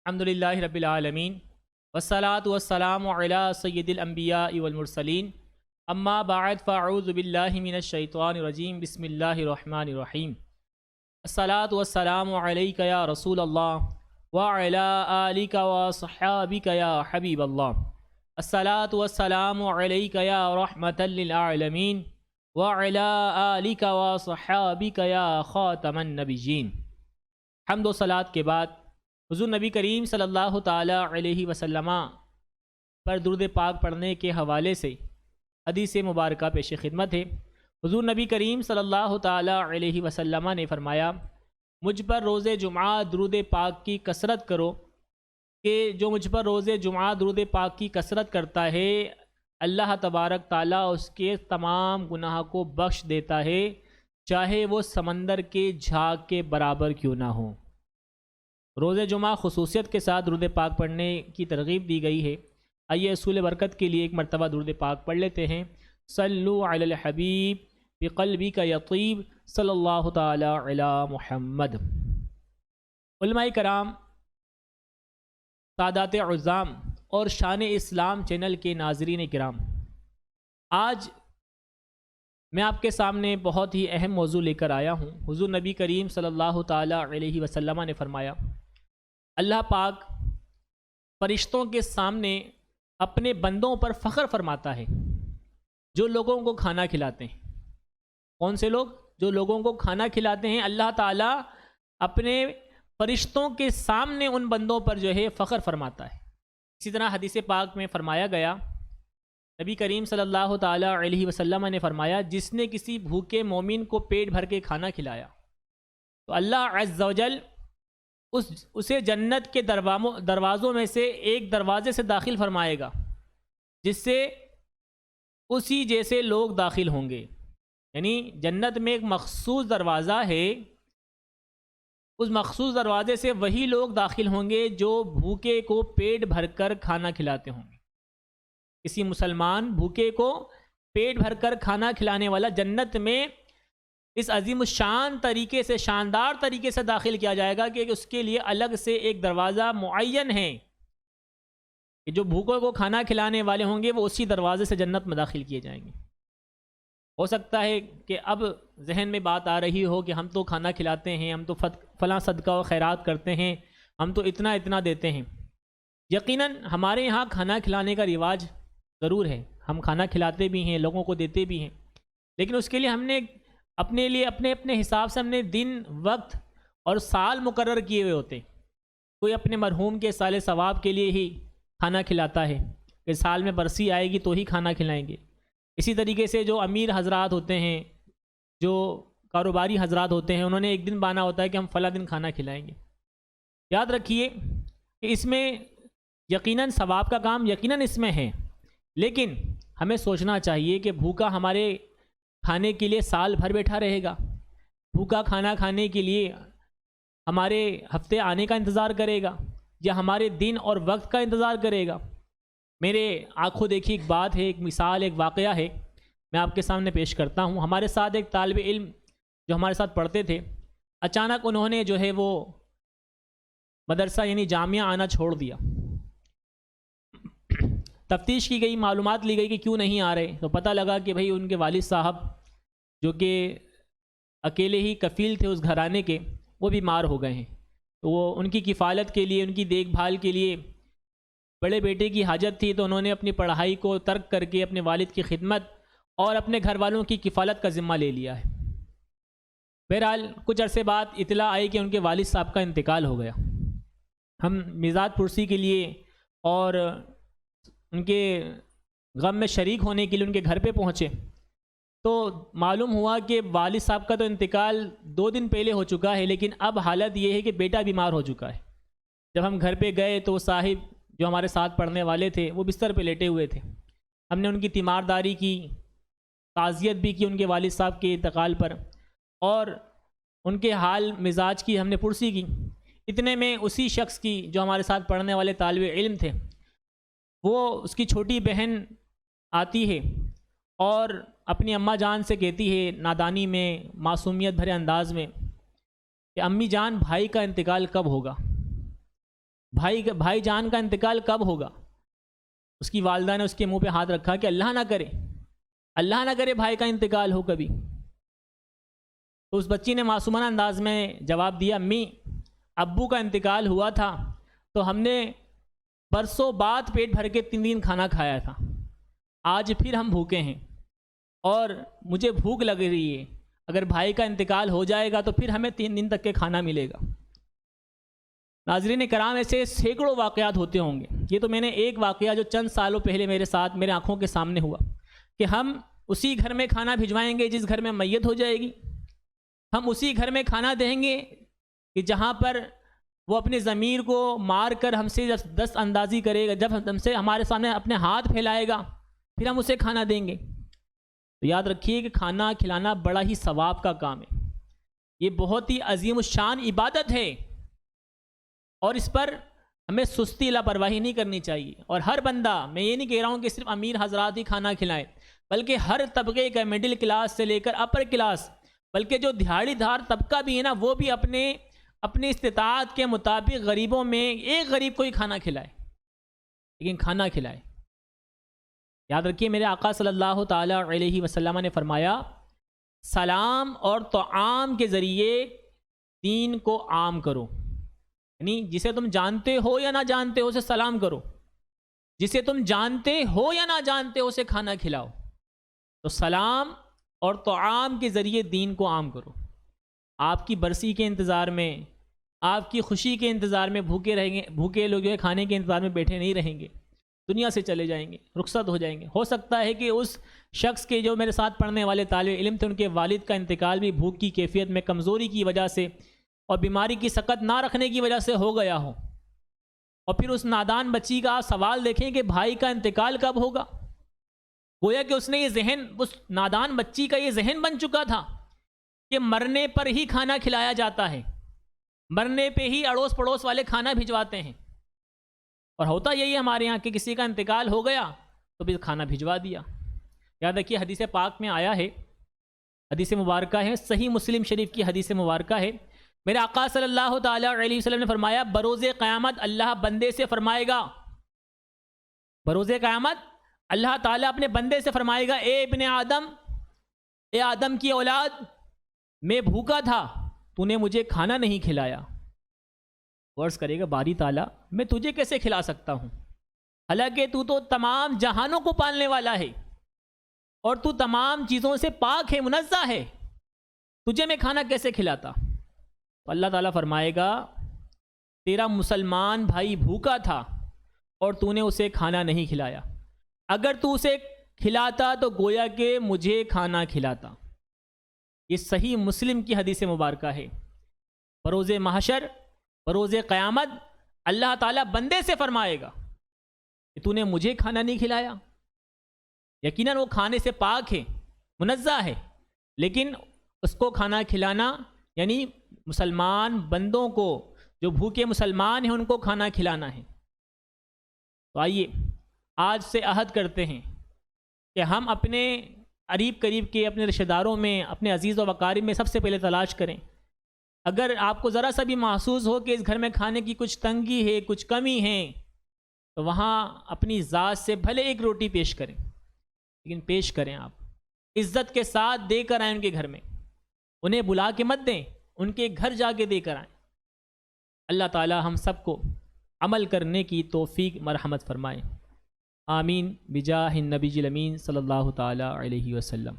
الحمدللہ رب العالمین والصلاة والسلام علی سید الانبیاء والمرسلین اما بعد فاعوذ باللہ من الشیطان الرجیم بسم اللہ الرحمن الرحیم الصلاة والسلام علیک یا رسول اللہ وعلی آلک وصحابک یا حبیب اللہ الصلاة والسلام علیک یا رحمتا للعالمین وعلی آلک وصحابک یا خاتم النبیین۔ حمد و صلاۃ کے بعد حضور نبی کریم صلی اللہ تعالی علیہ وسلم پر درود پاک پڑھنے کے حوالے سے حدیث مبارکہ پیش خدمت ہے۔ حضور نبی کریم صلی اللہ تعالی علیہ وسلم نے فرمایا، مجھ پر روز جمعہ درود پاک کی کثرت کرو کہ جو مجھ پر روز جمعہ درود پاک کی کثرت کرتا ہے اللہ تبارک تعالیٰ اس کے تمام گناہ کو بخش دیتا ہے، چاہے وہ سمندر کے جھاگ کے برابر کیوں نہ ہو۔ روز جمعہ خصوصیت کے ساتھ درود پاک پڑھنے کی ترغیب دی گئی ہے۔ آئیے اصول برکت کے لیے ایک مرتبہ درود پاک پڑھ لیتے ہیں۔ صلو علی الحبیب بقلبک یطیب صلی اللہ تعالی علی محمد۔ علماء کرام، سادات عظام اور شان اسلام چینل کے ناظرین کرام، آج میں آپ کے سامنے بہت ہی اہم موضوع لے کر آیا ہوں۔ حضور نبی کریم صلی اللہ تعالی علیہ وسلم نے فرمایا، اللہ پاک فرشتوں کے سامنے اپنے بندوں پر فخر فرماتا ہے جو لوگوں کو کھانا کھلاتے ہیں۔ کون سے لوگ؟ جو لوگوں کو کھانا کھلاتے ہیں، اللہ تعالیٰ اپنے فرشتوں کے سامنے ان بندوں پر جو ہے فخر فرماتا ہے۔ اسی طرح حدیث پاک میں فرمایا گیا، نبی کریم صلی اللہ تعالی علیہ وسلم نے فرمایا، جس نے کسی بھوکے مومن کو پیٹ بھر کے کھانا کھلایا تو اللہ عز و جل اسے جنت کے دروازوں میں سے ایک دروازے سے داخل فرمائے گا جس سے اسی جیسے لوگ داخل ہوں گے۔ یعنی جنت میں ایک مخصوص دروازہ ہے، اس مخصوص دروازے سے وہی لوگ داخل ہوں گے جو بھوکے کو پیٹ بھر کر کھانا کھلاتے ہوں گے۔ کسی مسلمان بھوکے کو پیٹ بھر کر کھانا کھلانے والا جنت میں اس عظیم الشان طریقے سے، شاندار طریقے سے داخل کیا جائے گا کہ اس کے لیے الگ سے ایک دروازہ معین ہے کہ جو بھوکوں کو کھانا کھلانے والے ہوں گے وہ اسی دروازے سے جنت میں داخل کیے جائیں گے۔ ہو سکتا ہے کہ اب ذہن میں بات آ رہی ہو کہ ہم تو کھانا کھلاتے ہیں، ہم تو فلاں صدقہ و خیرات کرتے ہیں، ہم تو اتنا اتنا دیتے ہیں۔ یقیناً ہمارے یہاں کھانا کھلانے کا رواج ضرور ہے، ہم کھانا کھلاتے بھی ہیں، لوگوں کو دیتے بھی ہیں، لیکن اس کے لیے ہم نے اپنے لیے اپنے حساب سے ہم نے دن، وقت اور سال مقرر کیے ہوئے ہوتے ہیں۔ کوئی اپنے مرحوم کے سال ثواب کے لیے ہی کھانا کھلاتا ہے کہ سال میں برسی آئے گی تو ہی کھانا کھلائیں گے۔ اسی طریقے سے جو امیر حضرات ہوتے ہیں، جو کاروباری حضرات ہوتے ہیں، انہوں نے ایک دن بانا ہوتا ہے کہ ہم فلاں دن کھانا کھلائیں گے۔ یاد رکھیے کہ اس میں یقیناً ثواب کا کام یقیناً اس میں ہے، لیکن ہمیں سوچنا چاہیے کہ بھوکا ہمارے کھانے کے لیے سال بھر بیٹھا رہے گا؟ بھوکا کھانا کھانے کے لیے ہمارے ہفتے آنے کا انتظار کرے گا یا ہمارے دن اور وقت کا انتظار کرے گا؟ میرے آنکھوں دیکھی ایک بات ہے، ایک مثال، ایک واقعہ ہے، میں آپ کے سامنے پیش کرتا ہوں۔ ہمارے ساتھ ایک طالب علم جو ہمارے ساتھ پڑھتے تھے، اچانک انہوں نے جو ہے وہ مدرسہ یعنی جامعہ آنا چھوڑ دیا۔ تفتیش کی گئی، معلومات لی گئی کہ کیوں نہیں آ رہے، تو پتہ لگا کہ بھئی ان کے والد صاحب جو کہ اکیلے ہی کفیل تھے اس گھرانے کے، وہ بیمار ہو گئے ہیں، تو وہ ان کی کفالت کے لیے، ان کی دیکھ بھال کے لیے بڑے بیٹے کی حاجت تھی، تو انہوں نے اپنی پڑھائی کو ترک کر کے اپنے والد کی خدمت اور اپنے گھر والوں کی کفالت کا ذمہ لے لیا ہے۔ بہرحال کچھ عرصے بعد اطلاع آئی کہ ان کے والد صاحب کا انتقال ہو گیا۔ ہم مزاد پرسی کے لیے اور ان کے غم میں شریک ہونے کے لیے ان کے گھر پہ پہنچے تو معلوم ہوا کہ والد صاحب کا تو انتقال 2 دن پہلے ہو چکا ہے، لیکن اب حالت یہ ہے کہ بیٹا بیمار ہو چکا ہے۔ جب ہم گھر پہ گئے تو وہ صاحب جو ہمارے ساتھ پڑھنے والے تھے وہ بستر پہ لیٹے ہوئے تھے۔ ہم نے ان کی تیمارداری کی، تعزیت بھی کی ان کے والد صاحب کے انتقال پر، اور ان کے حال مزاج کی ہم نے پرسی کی۔ اتنے میں اسی شخص کی جو ہمارے ساتھ پڑھنے والے طالب علم تھے، وہ اس کی چھوٹی بہن آتی ہے اور اپنی اماں جان سے کہتی ہے نادانی میں، معصومیت بھرے انداز میں، کہ امی جان بھائی کا انتقال کب ہوگا، بھائی جان کا انتقال کب ہوگا؟ اس کی والدہ نے اس کے منہ پہ ہاتھ رکھا کہ اللہ نہ کرے، اللہ نہ کرے بھائی کا انتقال ہو کبھی۔ تو اس بچی نے معصومانہ انداز میں جواب دیا، امی ابو کا انتقال ہوا تھا تو ہم نے برسوں بعد پیٹ بھر کے 3 دن کھانا کھایا تھا، آج پھر ہم بھوکے ہیں اور مجھے بھوک لگ رہی ہے، اگر بھائی کا انتقال ہو جائے گا تو پھر ہمیں 3 دن تک کے کھانا ملے گا۔ ناظرین کرام، ایسے سینکڑوں واقعات ہوتے ہوں گے۔ یہ تو میں نے ایک واقعہ جو چند سالوں پہلے میرے ساتھ میرے آنکھوں کے سامنے ہوا، کہ ہم اسی گھر میں کھانا بھجوائیں گے جس گھر میں میت ہو جائے گی، ہم اسی گھر میں کھانا دیں گے کہ جہاں پر وہ اپنی ضمیر کو مار کر ہم سے دست اندازی کرے گا، جب ہم سے ہمارے سامنے اپنے ہاتھ پھیلائے گا پھر ہم اسے کھانا دیں گے۔ تو یاد رکھیے کہ کھانا کھلانا بڑا ہی ثواب کا کام ہے، یہ بہت ہی عظیم الشان عبادت ہے، اور اس پر ہمیں سستی لاپرواہی نہیں کرنی چاہیے۔ اور ہر بندہ، میں یہ نہیں کہہ رہا ہوں کہ صرف امیر حضرات ہی کھانا کھلائیں، بلکہ ہر طبقے کا، مڈل کلاس سے لے کر اپر کلاس، بلکہ جو دہاڑی دھار طبقہ بھی ہے نا، وہ بھی اپنے استطاعت کے مطابق غریبوں میں ایک غریب کو ہی کھانا کھلائے، لیکن کھانا کھلائے۔ یاد رکھیے میرے آقا صلی اللہ تعالی علیہ وسلم نے فرمایا، سلام اور طعام کے ذریعے دین کو عام کرو، یعنی جسے تم جانتے ہو یا نہ جانتے ہو اسے سلام کرو، جسے تم جانتے ہو یا نہ جانتے ہو اسے کھانا کھلاؤ۔ تو سلام اور طعام کے ذریعے دین کو عام کرو۔ آپ کی برسی کے انتظار میں، آپ کی خوشی کے انتظار میں بھوکے رہیں گے، بھوکے لوگ جو ہے کھانے کے انتظار میں بیٹھے نہیں رہیں گے، دنیا سے چلے جائیں گے، رخصت ہو جائیں گے۔ ہو سکتا ہے کہ اس شخص کے، جو میرے ساتھ پڑھنے والے طالب علم تھے، ان کے والد کا انتقال بھی بھوک کی کیفیت میں، کمزوری کی وجہ سے اور بیماری کی سکت نہ رکھنے کی وجہ سے ہو گیا ہو، اور پھر اس نادان بچی کا سوال دیکھیں کہ بھائی کا انتقال کب ہوگا۔ گویا کہ اس نے یہ ذہن، اس نادان بچی کا یہ ذہن بن چکا تھا کہ مرنے پر ہی کھانا کھلایا جاتا ہے، مرنے پہ ہی اڑوس پڑوس والے کھانا بھجواتے ہیں، اور ہوتا یہی ہے ہمارے یہاں کہ کسی کا انتقال ہو گیا تو پھر کھانا بھجوا دیا۔ یاد رکھیے حدیث پاک میں آیا ہے، حدیث مبارکہ ہے، صحیح مسلم شریف کی حدیث مبارکہ ہے، میرے آقا صلی اللہ تعالی علیہ وسلم نے فرمایا، بروز قیامت اللہ بندے سے فرمائے گا، بروز قیامت اللہ تعالیٰ اپنے بندے سے فرمائے گا، اے ابن آدم، اے آدم کی اولاد، میں بھوکا تھا، تو نے مجھے کھانا نہیں کھلایا۔ عرض کرے گا، باری تعالیٰ میں تجھے کیسے کھلا سکتا ہوں، حالانکہ تو تمام جہانوں کو پالنے والا ہے اور تو تمام چیزوں سے پاک ہے، منزہ ہے، تجھے میں کھانا کیسے کھلاتا؟ تو اللہ تعالیٰ فرمائے گا، تیرا مسلمان بھائی بھوکا تھا اور تو نے اسے کھانا نہیں کھلایا، اگر تو اسے کھلاتا تو گویا کہ مجھے کھانا کھلاتا۔ یہ صحیح مسلم کی حدیث مبارکہ ہے۔ بروز محشر، بروز قیامت اللہ تعالیٰ بندے سے فرمائے گا کہ تو نے مجھے کھانا نہیں کھلایا۔ یقیناً وہ کھانے سے پاک ہے، منزہ ہے، لیکن اس کو کھانا کھلانا یعنی مسلمان بندوں کو، جو بھوکے مسلمان ہیں، ان کو کھانا کھلانا ہے۔ تو آئیے آج سے عہد کرتے ہیں کہ ہم اپنے قریب کے اپنے رشتہ داروں میں، اپنے عزیز و اقارب میں سب سے پہلے تلاش کریں، اگر آپ کو ذرا سا بھی محسوس ہو کہ اس گھر میں کھانے کی کچھ تنگی ہے، کچھ کمی ہے، تو وہاں اپنی ذات سے بھلے ایک روٹی پیش کریں، لیکن پیش کریں، آپ عزت کے ساتھ دے کر آئیں ان کے گھر میں، انہیں بلا کے مت دیں، ان کے گھر جا کے دے کر آئیں۔ اللہ تعالی ہم سب کو عمل کرنے کی توفیق مرحمت فرمائے، آمین بجاہ النبی الامین صلی اللہ تعالی علیہ وسلم۔